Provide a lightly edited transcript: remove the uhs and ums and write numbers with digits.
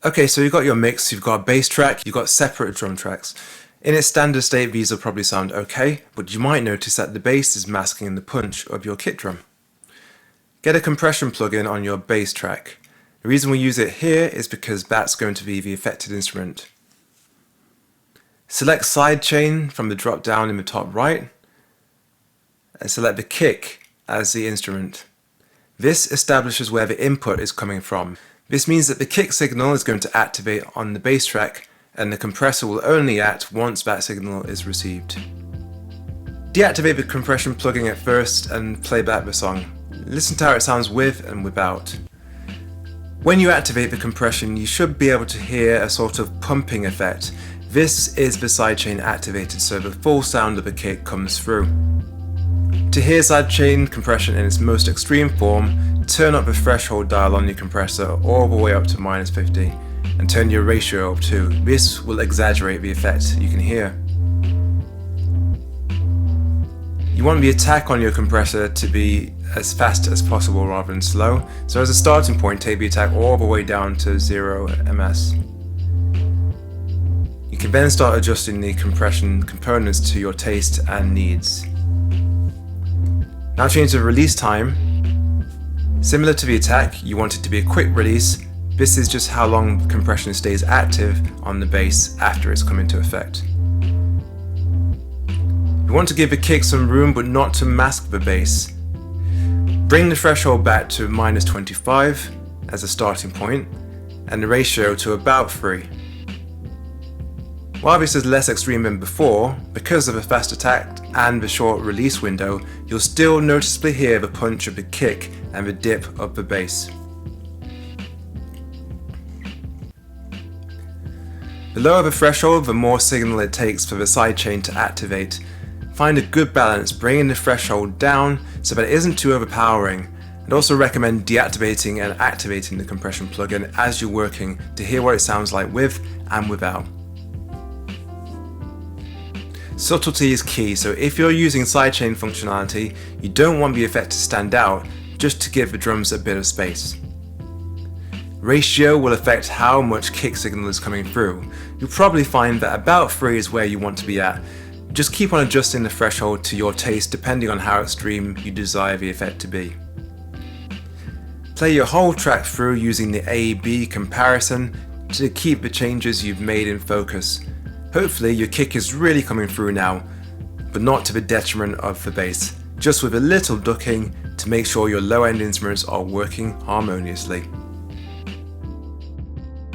Okay, so you've got your mix, you've got a bass track, you've got separate drum tracks. In its standard state, these will probably sound okay, but you might notice that the bass is masking the punch of your kick drum. Get a compression plugin on your bass track. The reason we use it here is because that's going to be the affected instrument. Select Sidechain from the drop down in the top right, and select the kick as the instrument. This establishes where the input is coming from. This means that the kick signal is going to activate on the bass track, and the compressor will only act once that signal is received. Deactivate the compression plugin at first and play back the song. Listen to how it sounds with and without. When you activate the compression, you should be able to hear a sort of pumping effect. This is the sidechain activated, so the full sound of the kick comes through. To hear sidechain compression in its most extreme form, turn up the threshold dial on your compressor all the way up to -50 and turn your ratio up too. This will exaggerate the effect you can hear. You want the attack on your compressor to be as fast as possible rather than slow, so as a starting point, take the attack all the way down to 0 ms. You can then start adjusting the compression components to your taste and needs. Now change the release time. Similar to the attack, you want it to be a quick release. This is just how long compression stays active on the bass after it's come into effect. You want to give the kick some room but not to mask the bass. Bring the threshold back to -25 as a starting point and the ratio to about 3. While this is less extreme than before, because of the fast attack and the short release window, you'll still noticeably hear the punch of the kick and the dip of the bass. The lower the threshold, the more signal it takes for the sidechain to activate. Find a good balance, bringing the threshold down so that it isn't too overpowering, and also recommend deactivating and activating the compression plugin as you're working to hear what it sounds like with and without. Subtlety is key, so if you're using sidechain functionality, you don't want the effect to stand out, just to give the drums a bit of space. Ratio will affect how much kick signal is coming through. You'll probably find that about 3 is where you want to be at. Just keep on adjusting the threshold to your taste depending on how extreme you desire the effect to be. Play your whole track through using the A-B comparison to keep the changes you've made in focus. Hopefully your kick is really coming through now, but not to the detriment of the bass, just with a little ducking to make sure your low-end instruments are working harmoniously.